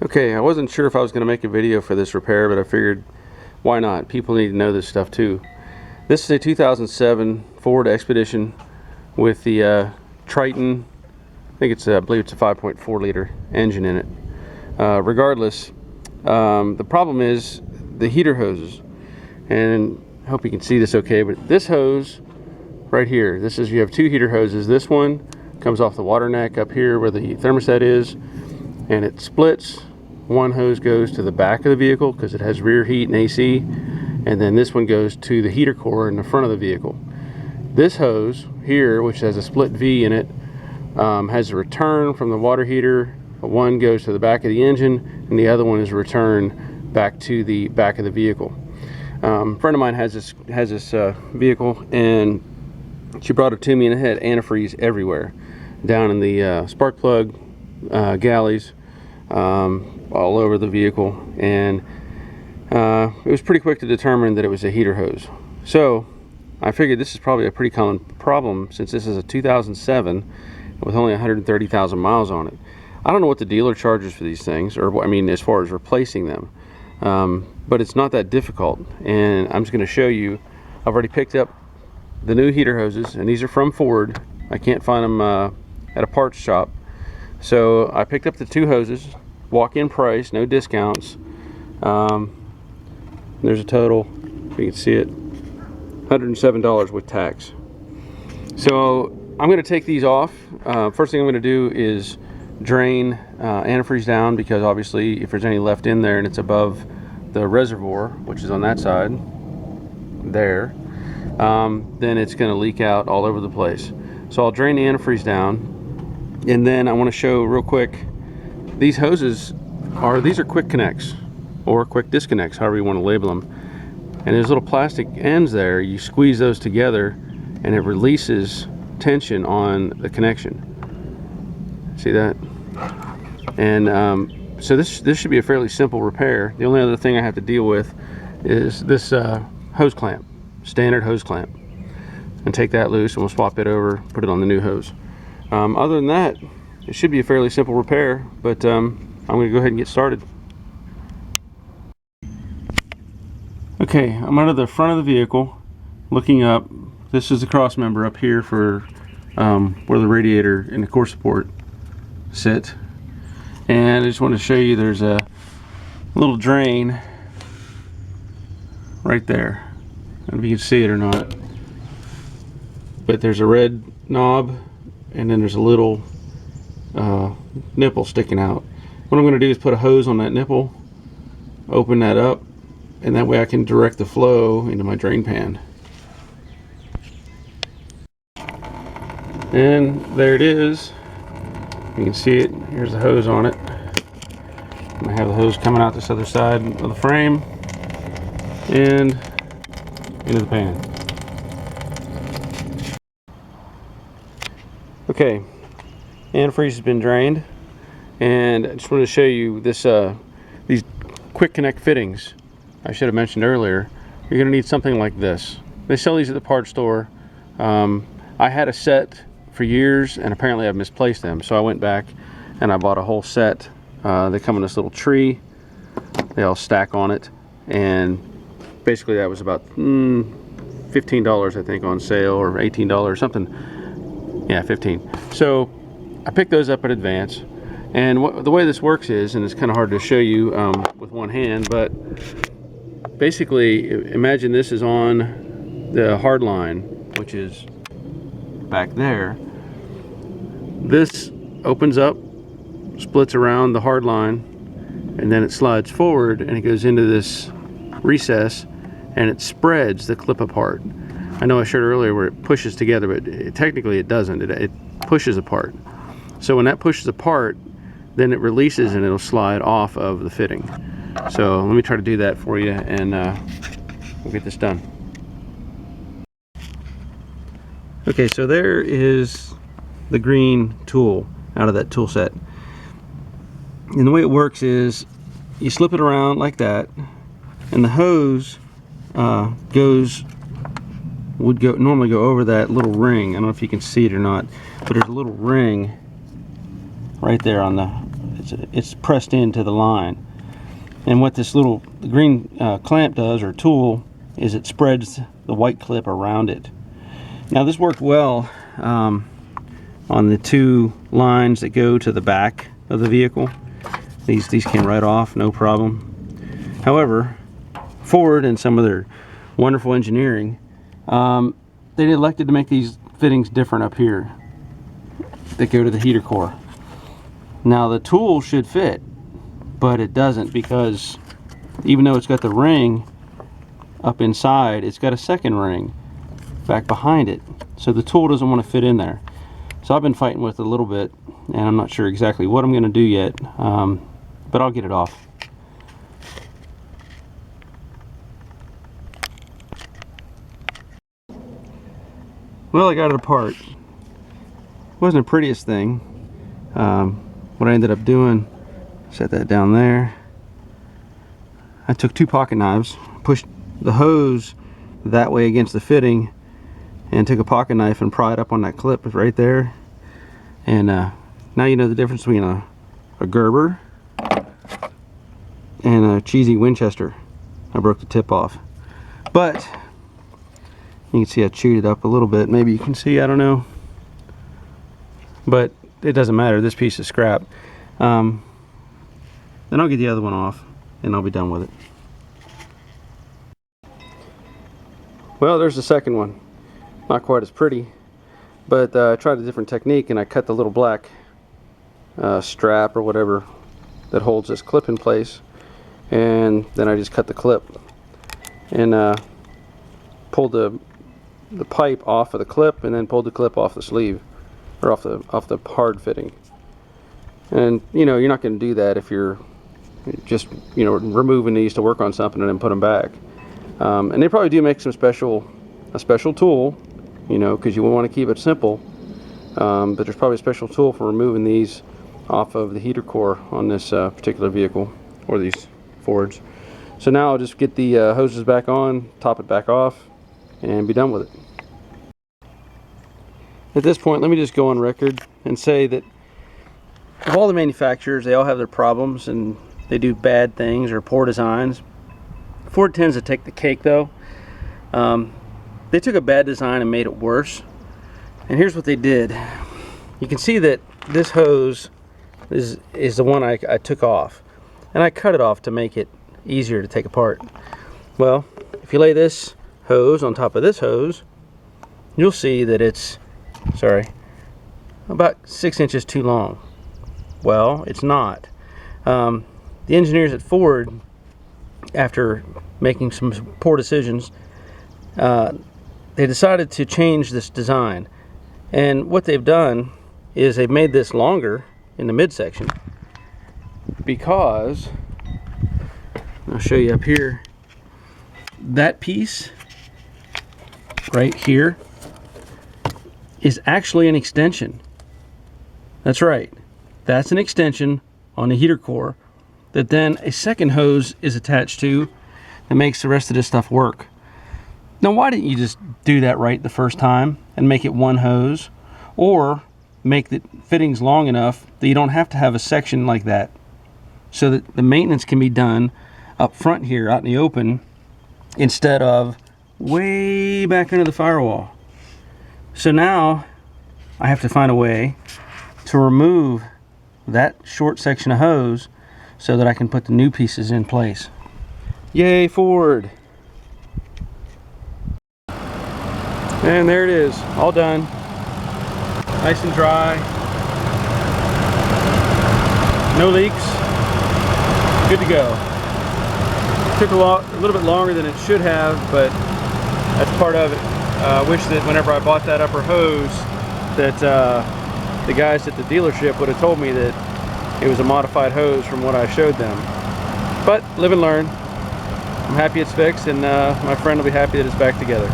Okay, I wasn't sure if I was going to make a video for this repair, but I figured why not? People need to know this stuff too. This is a 2007 Ford Expedition with the Triton. I believe it's a 5.4 liter engine in it. Regardless, the problem is the heater hoses, and I hope you can see this okay, but this hose right here, you have two heater hoses. This one comes off the water neck up here where the thermostat is, and it splits. One hose goes to the back of the vehicle because it has rear heat and AC, and then this one goes to the heater core in the front of the vehicle. This hose here, which has a split V in it, has a return from the water heater. One goes to the back of the engine, and the other one is a return back to the back of the vehicle. A friend of mine has this vehicle, and she brought it to me, and it had antifreeze everywhere, down in the spark plug galleys, all over the vehicle, and it was pretty quick to determine that it was a heater hose. So I figured this is probably a pretty common problem since this is a 2007 with only 130,000 miles on it. I don't know what the dealer charges for these things, or I mean as far as replacing them, but it's not that difficult, and I'm just going to show you. I've already picked up the new heater hoses, and these are from Ford. I can't find them at a parts shop, so I picked up the two hoses, walk-in price, no discounts. There's a total, if you can see it, $107 with tax. So I'm going to take these off. First thing I'm going to do is drain antifreeze down, because obviously if there's any left in there and it's above the reservoir, which is on that side there, then it's going to leak out all over the place. So I'll drain the antifreeze down, and then I want to show real quick, these hoses these are quick connects or quick disconnects, however you want to label them, and there's little plastic ends there. You squeeze those together and it releases tension on the connection. See that? And so this should be a fairly simple repair. The only other thing I have to deal with is this hose clamp, standard hose clamp, and take that loose, and we'll swap it over, put it on the new hose. Other than that, it should be a fairly simple repair, but I'm going to go ahead and get started. Okay, I'm out of the front of the vehicle, looking up. This is the cross member up here for where the radiator and the core support sit. And I just want to show you there's a little drain right there. I don't know if you can see it or not, but there's a red knob, and then there's a little nipple sticking out. What I'm going to do is put a hose on that nipple, open that up, and that way I can direct the flow into my drain pan. And there it is. You can see it. Here's the hose on it. I have the hose coming out this other side of the frame and into the pan. Okay, antifreeze has been drained, and I just wanted to show you this these quick connect fittings. I should have mentioned earlier, you're going to need something like this. They sell these at the parts store. I had a set for years, and apparently I've misplaced them, so I went back and I bought a whole set. They come in this little tree, they all stack on it, and basically that was about $15 I think on sale, or $18, something. Yeah, 15. So I picked those up in advance, and the way this works is, and it's kind of hard to show you with one hand, but basically imagine this is on the hard line, which is back there. This opens up, splits around the hard line, and then it slides forward and it goes into this recess, and it spreads the clip apart. I know I showed earlier where it pushes together, but technically it doesn't. It pushes apart. So when that pushes apart, then it releases and it'll slide off of the fitting. So let me try to do that for you, and we'll get this done. Okay, so there is the green tool out of that tool set. And the way it works is you slip it around like that, and the hose would normally go over that little ring. I don't know if you can see it or not, but there's a little ring right there on the, it's pressed into the line. And what this little green clamp does, or tool, is it spreads the white clip around it. Now this worked well on the two lines that go to the back of the vehicle. These came right off, no problem. However, Ford and some of their wonderful engineering, they elected to make these fittings different up here that go to the heater core. Now the tool should fit, but it doesn't, because even though it's got the ring up inside, it's got a second ring back behind it, so the tool doesn't want to fit in there. So I've been fighting with it a little bit, and I'm not sure exactly what I'm going to do yet, but I'll get it off. Well, I got it apart. Wasn't the prettiest thing. What I ended up doing, set that down there. I took two pocket knives, pushed the hose that way against the fitting, and took a pocket knife and pry it up on that clip right there. And now you know the difference between a Gerber and a cheesy Winchester. I broke the tip off, but you can see I chewed it up a little bit. Maybe you can see, I don't know, but it doesn't matter. This piece is scrap. Then I'll get the other one off and I'll be done with it. Well, there's the second one. Not quite as pretty, but I tried a different technique, and I cut the little black strap or whatever that holds this clip in place, and then I just cut the clip and pulled the pipe off of the clip, and then pulled the clip off the sleeve, or off the hard fitting. And you know, you're not going to do that if you're just, you know, removing these to work on something and then put them back. And they probably do make a special tool, you know, because you want to keep it simple. But there's probably a special tool for removing these off of the heater core on this particular vehicle, or these Fords. So now I'll just get the hoses back on, top it back off, and be done with it. At this point, let me just go on record and say that of all the manufacturers, they all have their problems and they do bad things or poor designs. Ford tends to take the cake, though. They took a bad design and made it worse. And here's what they did. You can see that this hose is the one I took off. And I cut it off to make it easier to take apart. Well, if you lay this hose on top of this hose, you'll see that it's, about 6 inches too long. Well, it's not. The engineers at Ford, after making some poor decisions, they decided to change this design. And what they've done is they've made this longer in the midsection, because I'll show you up here, that piece right here is actually an extension. That's right, that's an extension on the heater core that then a second hose is attached to that makes the rest of this stuff work. Now, why didn't you just do that right the first time and make it one hose, or make the fittings long enough that you don't have to have a section like that, so that the maintenance can be done up front here out in the open instead of way back under the firewall. So now I have to find a way to remove that short section of hose so that I can put the new pieces in place. Yay, Ford! And there it is, all done. Nice and dry. No leaks. Good to go. Took a little bit longer than it should have, but that's part of it. I wish that whenever I bought that upper hose, that the guys at the dealership would have told me that it was a modified hose from what I showed them. But live and learn. I'm happy it's fixed, and my friend will be happy that it's back together.